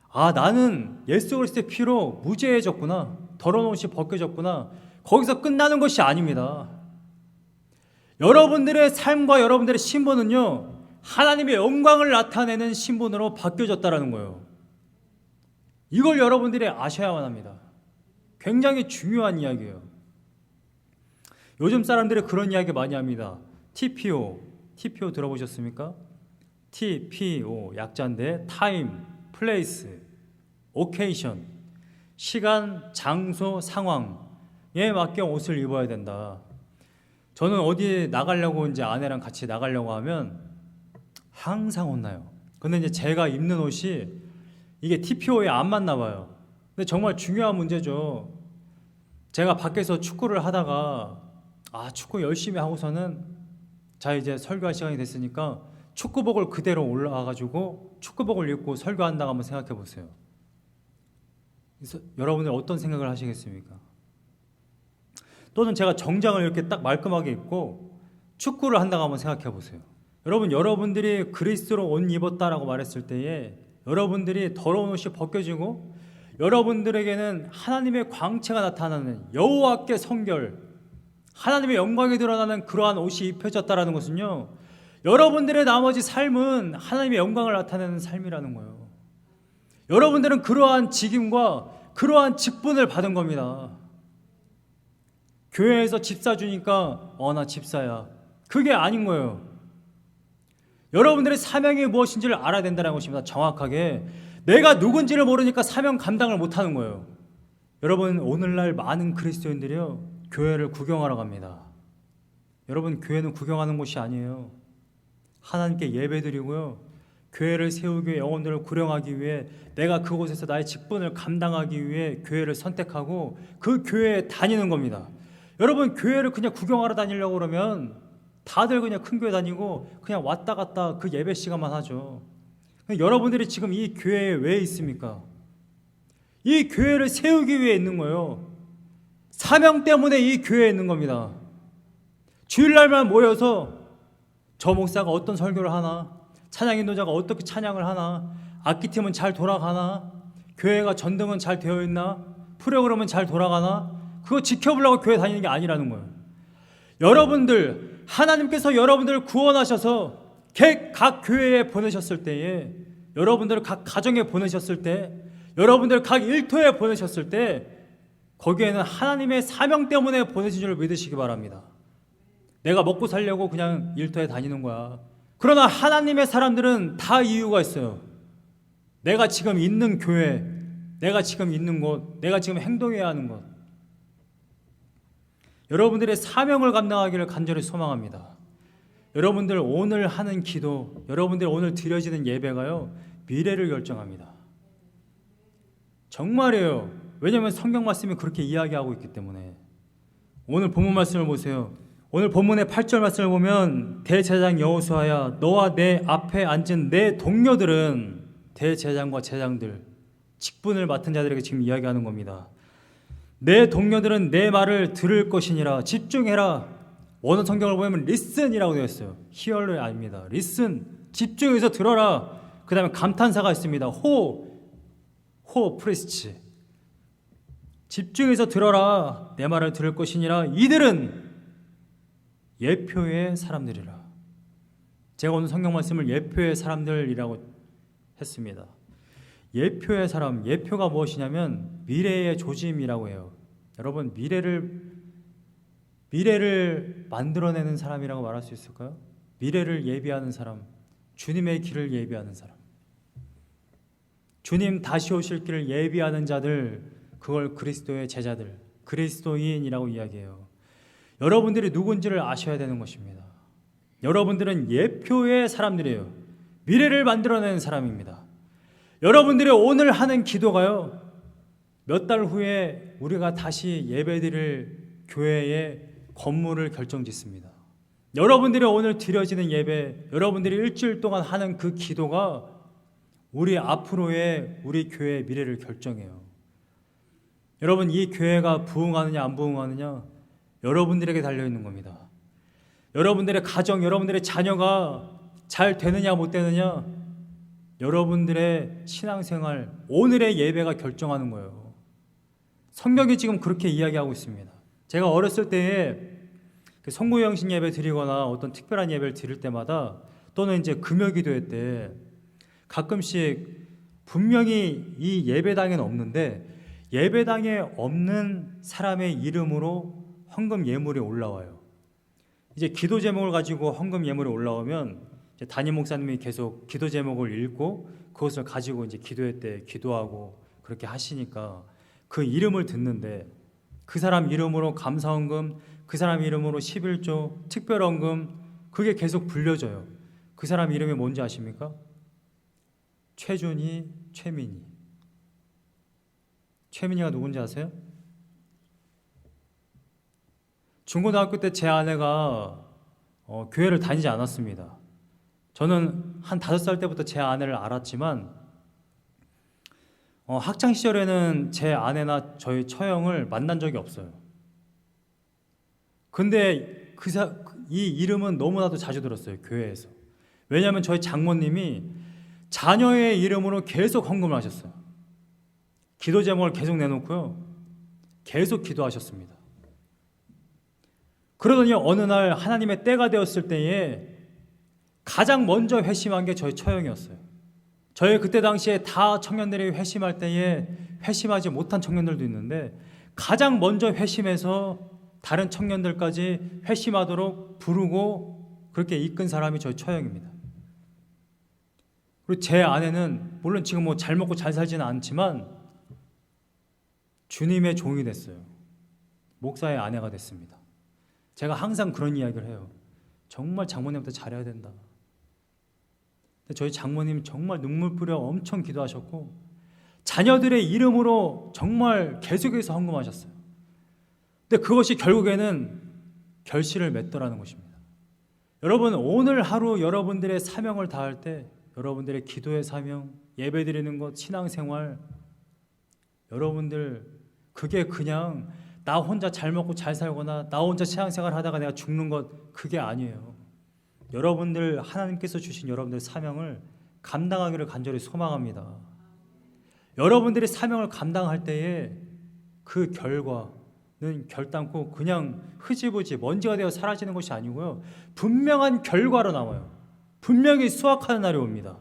[SPEAKER 1] 아, 나는 예수 그리스도의 피로 무죄해졌구나, 더러운 옷이 벗겨졌구나, 거기서 끝나는 것이 아닙니다. 여러분들의 삶과 여러분들의 신분은요, 하나님의 영광을 나타내는 신분으로 바뀌어졌다는 거예요. 이걸 여러분들이 아셔야만 합니다. 굉장히 중요한 이야기예요. 요즘 사람들이 그런 이야기 많이 합니다. TPO 들어보셨습니까? TPO 약자인데 Time, Place, Occasion, 시간, 장소, 상황에 맞게 옷을 입어야 된다. 저는 어디 나가려고 이제 아내랑 같이 나가려고 하면 항상 혼나요. 근데 이제 제가 입는 옷이 이게 TPO에 안 맞나 봐요. 근데 정말 중요한 문제죠. 제가 밖에서 축구를 하다가 축구 열심히 하고서는 자, 이제 설교할 시간이 됐으니까 축구복을 그대로 올라와가지고 축구복을 입고 설교한다고 한번 생각해 보세요. 여러분들 어떤 생각을 하시겠습니까? 또는 제가 정장을 이렇게 딱 말끔하게 입고 축구를 한다고 한번 생각해 보세요. 여러분들이 그리스도로 옷 입었다라고 말했을 때에 여러분들이 더러운 옷이 벗겨지고 여러분들에게는 하나님의 광채가 나타나는 여호와께 성결, 하나님의 영광이 드러나는 그러한 옷이 입혀졌다라는 것은요, 여러분들의 나머지 삶은 하나님의 영광을 나타내는 삶이라는 거예요. 여러분들은 그러한 직임과 그러한 직분을 받은 겁니다. 교회에서 집사 주니까 나 집사야, 그게 아닌 거예요. 여러분들의 사명이 무엇인지를 알아야 된다는 것입니다. 정확하게 내가 누군지를 모르니까 사명 감당을 못하는 거예요. 여러분, 오늘날 많은 그리스도인들이요, 교회를 구경하러 갑니다. 여러분, 교회는 구경하는 곳이 아니에요. 하나님께 예배드리고요, 교회를 세우기 위해, 영혼들을 구령하기 위해, 내가 그곳에서 나의 직분을 감당하기 위해 교회를 선택하고 그 교회에 다니는 겁니다. 여러분, 교회를 그냥 구경하러 다니려고 그러면 다들 그냥 큰 교회 다니고 그냥 왔다 갔다 그 예배 시간만 하죠. 여러분들이 지금 이 교회에 왜 있습니까? 이 교회를 세우기 위해 있는 거예요. 사명 때문에 이 교회에 있는 겁니다. 주일날만 모여서 저 목사가 어떤 설교를 하나, 찬양 인도자가 어떻게 찬양을 하나, 악기팀은 잘 돌아가나, 교회가 전등은 잘 되어 있나, 프로그램은 잘 돌아가나, 그거 지켜보려고 교회 다니는 게 아니라는 거예요. 여러분들, 하나님께서 여러분들을 구원하셔서 각 교회에 보내셨을 때에, 여러분들을 각 가정에 보내셨을 때, 여러분들 각 일터에 보내셨을 때, 거기에는 하나님의 사명 때문에 보내신 줄 믿으시기 바랍니다. 내가 먹고 살려고 그냥 일터에 다니는 거야. 그러나 하나님의 사람들은 다 이유가 있어요. 내가 지금 있는 교회, 내가 지금 있는 곳, 내가 지금 행동해야 하는 것. 여러분들의 사명을 감당하기를 간절히 소망합니다. 여러분들 오늘 하는 기도, 여러분들 오늘 드려지는 예배가요, 미래를 결정합니다. 정말이에요. 왜냐하면 성경 말씀이 그렇게 이야기하고 있기 때문에. 오늘 본문 말씀을 보세요. 오늘 본문의 8절 말씀을 보면, 대제사장 여호수아야, 너와 내 앞에 앉은 내 동료들은, 대제사장과 제장들, 직분을 맡은 자들에게 지금 이야기하는 겁니다. 내 동료들은 내 말을 들을 것이니라. 집중해라. 원어 성경을 보면 listen이라고 되어 있어요. hear이 아닙니다. listen, 집중해서 들어라. 그 다음에 감탄사가 있습니다. 프리스치, 집중해서 들어라. 내 말을 들을 것이니라. 이들은 예표의 사람들이라. 제가 오늘 성경 말씀을 예표의 사람들이라고 했습니다. 예표의 사람, 예표가 무엇이냐면 미래의 조짐이라고 해요. 여러분, 미래를 만들어내는 사람이라고 말할 수 있을까요? 미래를 예비하는 사람, 주님의 길을 예비하는 사람, 주님 다시 오실 길을 예비하는 자들, 그걸 그리스도의 제자들, 그리스도인이라고 이야기해요. 여러분들이 누군지를 아셔야 되는 것입니다. 여러분들은 예표의 사람들이에요. 미래를 만들어내는 사람입니다. 여러분들이 오늘 하는 기도가요, 몇 달 후에 우리가 다시 예배드릴 교회의 건물을 결정짓습니다. 여러분들이 오늘 드려지는 예배, 여러분들이 일주일 동안 하는 그 기도가 우리 앞으로의 우리 교회의 미래를 결정해요. 여러분, 이 교회가 부흥하느냐 안 부흥하느냐 여러분들에게 달려있는 겁니다. 여러분들의 가정, 여러분들의 자녀가 잘 되느냐 못 되느냐 여러분들의 신앙생활, 오늘의 예배가 결정하는 거예요. 성경이 지금 그렇게 이야기하고 있습니다. 제가 어렸을 때에 성구영신 예배 드리거나 어떤 특별한 예배를 드릴 때마다, 또는 이제 금요기도회 때 가끔씩 분명히 이 예배당에는 없는데 예배당에 없는 사람의 이름으로 헌금 예물이 올라와요. 이제 기도 제목을 가지고 헌금 예물이 올라오면 이제 담임 목사님이 계속 기도 제목을 읽고 그것을 가지고 이제 기도회 때 기도하고 그렇게 하시니까 그 이름을 듣는데, 그 사람 이름으로 감사헌금, 그 사람 이름으로 11조, 특별헌금, 그게 계속 불려져요. 그 사람 이름이 뭔지 아십니까? 최준희, 최민희. 최민희가 누군지 아세요? 중고등학교 때 제 아내가 교회를 다니지 않았습니다. 저는 한 5살 때부터 제 아내를 알았지만 학창 시절에는 제 아내나 저희 처형을 만난 적이 없어요. 근데 이 이름은 너무나도 자주 들었어요, 교회에서. 왜냐하면 저희 장모님이 자녀의 이름으로 계속 헌금을 하셨어요. 기도 제목을 계속 내놓고요, 계속 기도하셨습니다. 그러더니 어느 날 하나님의 때가 되었을 때에 가장 먼저 회심한 게 저희 처형이었어요. 저희 그때 당시에 다 청년들이 회심할 때에 회심하지 못한 청년들도 있는데 가장 먼저 회심해서 다른 청년들까지 회심하도록 부르고 그렇게 이끈 사람이 저희 처형입니다. 그리고 제 아내는 물론 지금 뭐 잘 먹고 잘 살지는 않지만 주님의 종이 됐어요. 목사의 아내가 됐습니다. 제가 항상 그런 이야기를 해요. 정말 장모님한테 잘해야 된다. 근데 저희 장모님 정말 눈물 뿌려 엄청 기도하셨고 자녀들의 이름으로 정말 계속해서 헌금하셨어요. 근데 그것이 결국에는 결실을 맺더라는 것입니다. 여러분, 오늘 하루 여러분들의 사명을 다할 때 여러분들의 기도의 사명, 예배드리는 것, 신앙생활, 여러분들 그게 그냥 나 혼자 잘 먹고 잘 살거나 나 혼자 신앙생활 하다가 내가 죽는 것, 그게 아니에요. 여러분들 하나님께서 주신 여러분들의 사명을 감당하기를 간절히 소망합니다. 여러분들이 사명을 감당할 때에 그 결과는 결단코 그냥 흐지부지 먼지가 되어 사라지는 것이 아니고요, 분명한 결과로 남아요. 분명히 수확하는 날이 옵니다.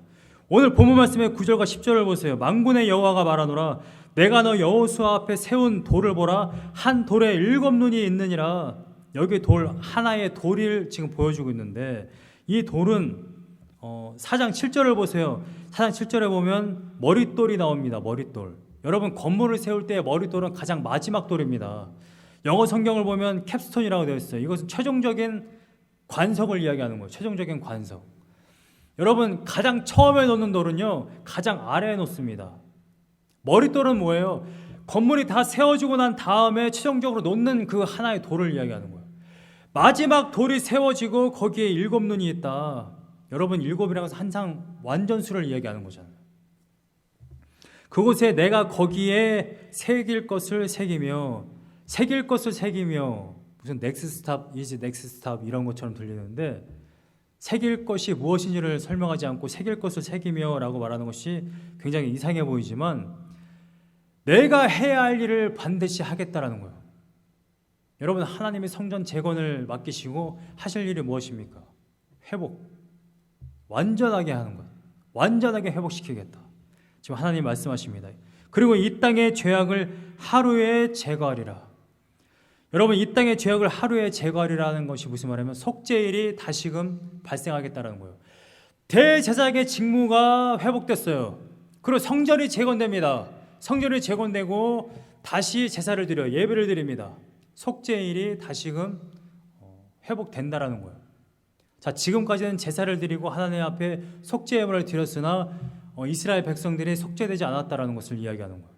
[SPEAKER 1] 오늘 본문 말씀의 9절과 10절을 보세요. 만군의 여호와가 말하노라 내가 너 여호수아 앞에 세운 돌을 보라 한 돌에 7눈이 있느니라. 여기 돌 하나의 돌을 지금 보여주고 있는데 이 돌은 4장 7절을 보세요. 4장 7절에 보면 머릿돌이 나옵니다. 머릿돌. 여러분, 건물을 세울 때 머릿돌은 가장 마지막 돌입니다. 영어 성경을 보면 캡스톤이라고 되어 있어요. 이것은 최종적인 관석을 이야기하는 거예요. 최종적인 관석. 여러분, 가장 처음에 놓는 돌은요, 가장 아래에 놓습니다. 머릿돌은 뭐예요? 건물이 다 세워지고 난 다음에 최종적으로 놓는 그 하나의 돌을 이야기하는 거예요. 마지막 돌이 세워지고 거기에 7눈이 있다. 여러분, 7이라고 해서 항상 완전수를 이야기하는 거잖아요. 그곳에 내가 거기에 새길 것을 새기며 무슨 넥스트 스탑, 이지 넥스트 스탑 이런 것처럼 들리는데 새길 것이 무엇인지를 설명하지 않고 새길 것을 새기며 라고 말하는 것이 굉장히 이상해 보이지만 내가 해야 할 일을 반드시 하겠다라는 거예요. 여러분, 하나님이 성전 재건을 맡기시고 하실 일이 무엇입니까? 회복, 완전하게 하는 것, 완전하게 회복시키겠다. 지금 하나님 말씀하십니다. 그리고 이 땅의 죄악을 하루에 제거하리라. 여러분, 이 땅의 죄악을 하루에 제거하리라는 것이 무슨 말이냐면 속죄일이 다시금 발생하겠다는 거예요. 대제사장의 직무가 회복됐어요. 그리고 성전이 재건됩니다. 성전이 재건되고 다시 제사를 드려 예배를 드립니다. 속죄일이 다시금 회복된다라는 거예요. 자, 지금까지는 제사를 드리고 하나님 앞에 속죄 예물을 드렸으나 이스라엘 백성들이 속죄되지 않았다라는 것을 이야기하는 거예요.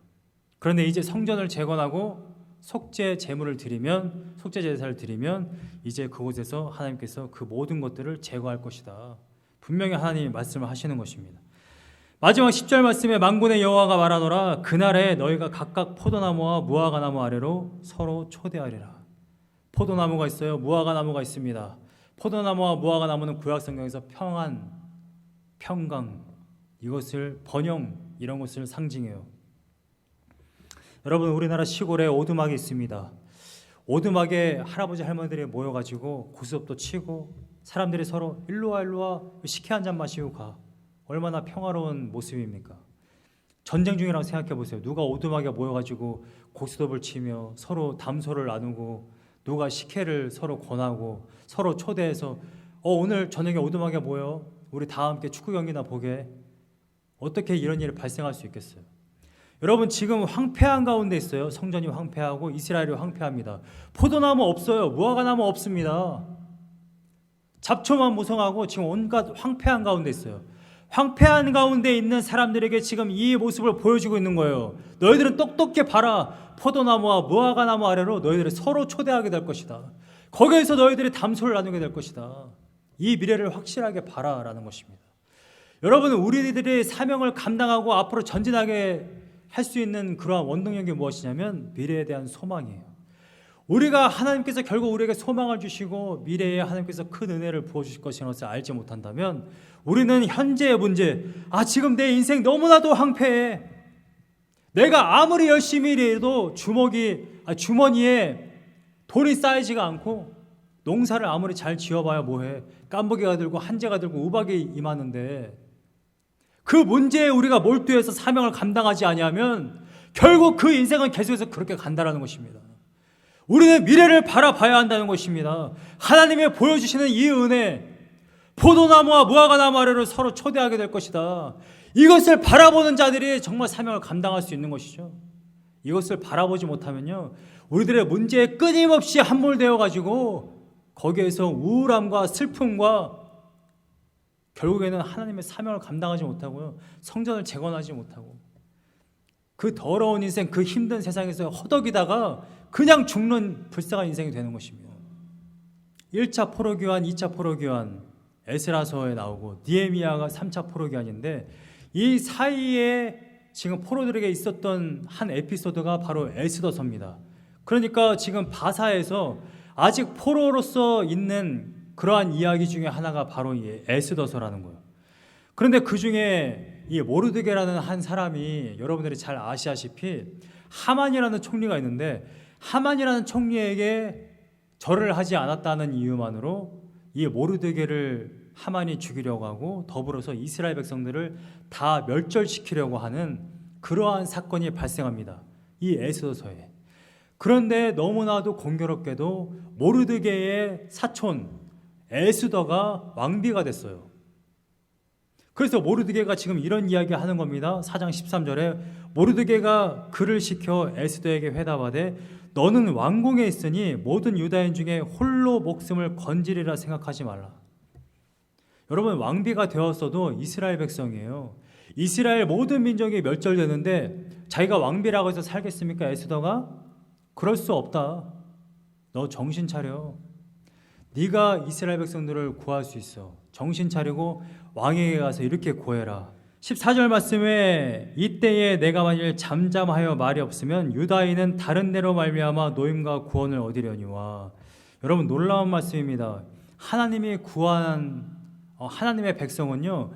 [SPEAKER 1] 그런데 이제 성전을 재건하고 속죄 제물을 드리면, 속죄 제사를 드리면 이제 그곳에서 하나님께서 그 모든 것들을 제거할 것이다. 분명히 하나님이 말씀을 하시는 것입니다. 마지막 10절 말씀에 만군의 여호와가 말하노라 그날에 너희가 각각 포도나무와 무화과 나무 아래로 서로 초대하리라. 포도나무가 있어요. 무화과 나무가 있습니다. 포도나무와 무화과 나무는 구약 성경에서 평안, 평강, 이것을 번영, 이런 것을 상징해요. 여러분, 우리나라 시골에 오두막이 있습니다. 오두막에 할아버지 할머니들이 모여가지고 고스톱도 치고 사람들이 서로 일로 와 식혜 한 잔 마시고 가. 얼마나 평화로운 모습입니까? 전쟁 중이라고 생각해 보세요. 누가 오두막에 모여가지고 고스톱을 치며 서로 담소를 나누고 누가 식혜를 서로 권하고 서로 초대해서 오늘 저녁에 오두막에 모여 우리 다 함께 축구 경기나 보게. 어떻게 이런 일이 발생할 수 있겠어요? 여러분, 지금 황폐한 가운데 있어요. 성전이 황폐하고 이스라엘이 황폐합니다. 포도나무 없어요. 무화과나무 없습니다. 잡초만 무성하고 지금 온갖 황폐한 가운데 있어요. 황폐한 가운데 있는 사람들에게 지금 이 모습을 보여주고 있는 거예요. 너희들은 똑똑히 봐라. 포도나무와 무화과나무 아래로 너희들이 서로 초대하게 될 것이다. 거기에서 너희들이 담소를 나누게 될 것이다. 이 미래를 확실하게 봐라라는 것입니다. 여러분, 우리들이 사명을 감당하고 앞으로 전진하게 할 수 있는 그러한 원동력이 무엇이냐면 미래에 대한 소망이에요. 우리가 하나님께서 결국 우리에게 소망을 주시고 미래에 하나님께서 큰 은혜를 부어주실 것이라는 것을 알지 못한다면 우리는 현재의 문제, 지금 내 인생 너무나도 황폐해. 내가 아무리 열심히 일해도 주머니에 돈이 쌓이지가 않고 농사를 아무리 잘 지어봐야 뭐해. 깐부기가 들고 한재가 들고 우박이 임하는데 그 문제에 우리가 몰두해서 사명을 감당하지 아니하면 결국 그 인생은 계속해서 그렇게 간다라는 것입니다. 우리는 미래를 바라봐야 한다는 것입니다. 하나님이 보여주시는 이 은혜, 포도나무와 무화과나무 아래로 서로 초대하게 될 것이다. 이것을 바라보는 자들이 정말 사명을 감당할 수 있는 것이죠. 이것을 바라보지 못하면요, 우리들의 문제에 끊임없이 함몰되어 가지고 거기에서 우울함과 슬픔과 결국에는 하나님의 사명을 감당하지 못하고요, 성전을 재건하지 못하고 그 더러운 인생, 그 힘든 세상에서 허덕이다가 그냥 죽는 불쌍한 인생이 되는 것입니다. 1차 포로기환, 2차 포로기환, 에스라서에 나오고 느헤미야가 3차 포로기환인데, 이 사이에 지금 포로들에게 있었던 한 에피소드가 바로 에스더서입니다. 그러니까 지금 바사에서 아직 포로로서 있는 그러한 이야기 중에 하나가 바로 이 에스더서라는 거예요. 그런데 그 중에 이 모르드게라는 한 사람이, 여러분들이 잘 아시다시피 하만이라는 총리가 있는데, 하만이라는 총리에게 절을 하지 않았다는 이유만으로 이 모르드게를 하만이 죽이려고 하고 더불어서 이스라엘 백성들을 다 멸절시키려고 하는 그러한 사건이 발생합니다, 이 에스더서에. 그런데 너무나도 공교롭게도 모르드게의 사촌 에스더가 왕비가 됐어요. 그래서 모르드게가 지금 이런 이야기 하는 겁니다. 4장 13절에 모르드게가 그를 시켜 에스더에게 회답하되 너는 왕궁에 있으니 모든 유다인 중에 홀로 목숨을 건지리라 생각하지 말라. 여러분, 왕비가 되었어도 이스라엘 백성이에요. 이스라엘 모든 민족이 멸절되는데 자기가 왕비라고 해서 살겠습니까? 에스더가? 그럴 수 없다. 너 정신 차려. 네가 이스라엘 백성들을 구할 수 있어. 정신 차리고 왕에게 가서 이렇게 고해라. 14절 말씀에 이때에 내가 만일 잠잠하여 말이 없으면 유다인은 다른 데로 말미암아 노임과 구원을 얻으려니와. 여러분, 놀라운 말씀입니다. 하나님이 구한 하나님의 백성은요,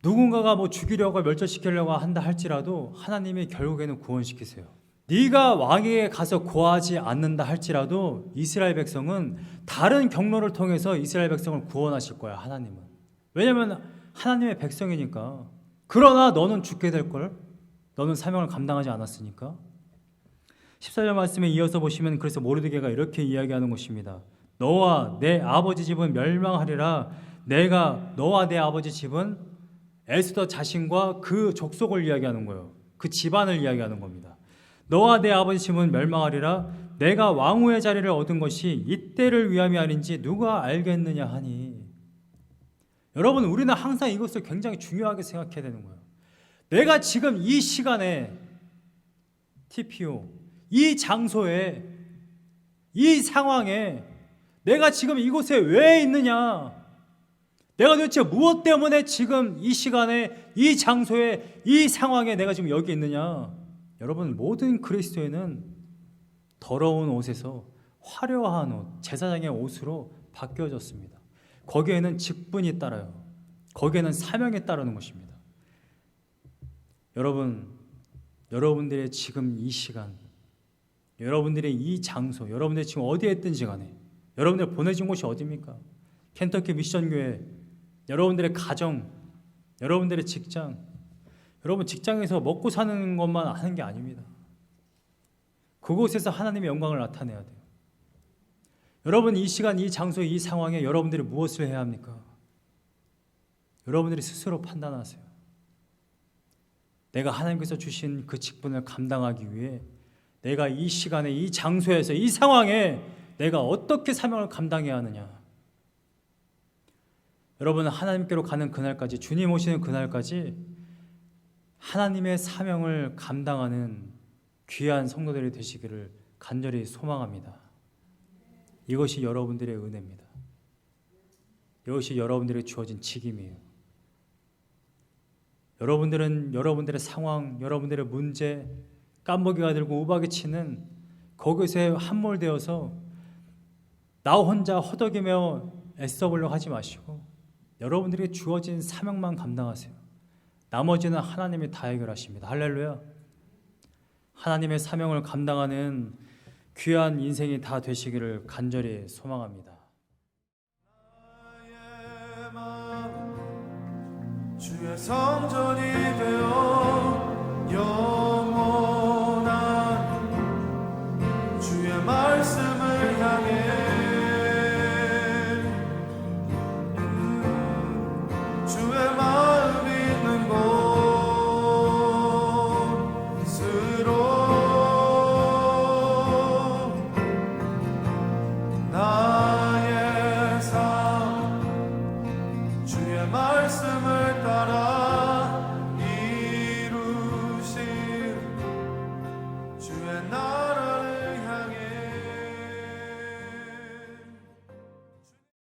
[SPEAKER 1] 누군가가 뭐 죽이려고 멸절시키려고 한다 할지라도 하나님이 결국에는 구원시키세요. 네가 왕에게 가서 고하지 않는다 할지라도 이스라엘 백성은 다른 경로를 통해서 이스라엘 백성을 구원하실 거야, 하나님은. 왜냐하면 하나님의 백성이니까. 그러나 너는 죽게 될걸. 너는 사명을 감당하지 않았으니까. 14절 말씀에 이어서 보시면 그래서 모르드게가 이렇게 이야기하는 것입니다. 너와 내 아버지 집은 멸망하리라. 내가 너와 내 아버지 집은 에스더 자신과 그 족속을 이야기하는 거예요. 그 집안을 이야기하는 겁니다. 너와 내 아버지 집은 멸망하리라. 내가 왕후의 자리를 얻은 것이 이때를 위함이 아닌지 누가 알겠느냐 하니. 여러분, 우리는 항상 이것을 굉장히 중요하게 생각해야 되는 거예요. 내가 지금 이 시간에 TPO, 이 장소에, 이 상황에 내가 지금 이곳에 왜 있느냐? 내가 도대체 무엇 때문에 지금 이 시간에, 이 장소에, 이 상황에 내가 지금 여기 있느냐? 여러분, 모든 그리스도인은 더러운 옷에서 화려한 옷, 제사장의 옷으로 바뀌어졌습니다. 거기에는 직분이 따라요. 거기에는 사명이 따르는 것입니다. 여러분, 여러분들의 지금 이 시간, 여러분들의 이 장소, 여러분들이 지금 어디에 있든지 간에 여러분들 보내진 곳이 어디입니까? 켄터키 미션교회, 여러분들의 가정, 여러분들의 직장. 여러분, 직장에서 먹고 사는 것만 하는 게 아닙니다. 그곳에서 하나님의 영광을 나타내야 돼요. 여러분, 이 시간, 이 장소, 이 상황에 여러분들이 무엇을 해야 합니까? 여러분들이 스스로 판단하세요. 내가 하나님께서 주신 그 직분을 감당하기 위해 내가 이 시간에, 이 장소에서, 이 상황에 내가 어떻게 사명을 감당해야 하느냐. 여러분은 하나님께로 가는 그날까지, 주님 오시는 그날까지 하나님의 사명을 감당하는 귀한 성도들이 되시기를 간절히 소망합니다. 이것이 여러분들의 은혜입니다. 이것이 여러분들에게 주어진 직임이에요. 여러분들은 여러분들의 상황, 여러분들의 문제, 깜보기가 들고 우박이 치는 거기서 함몰되어서 나 혼자 허덕이며 애써보려고 하지 마시고 여러분들에게 주어진 사명만 감당하세요. 나머지는 하나님이 다 해결하십니다. 할렐루야. 하나님의 사명을 감당하는 귀한 인생이 다 되시기를 간절히 소망합니다.
[SPEAKER 2] 주의 성전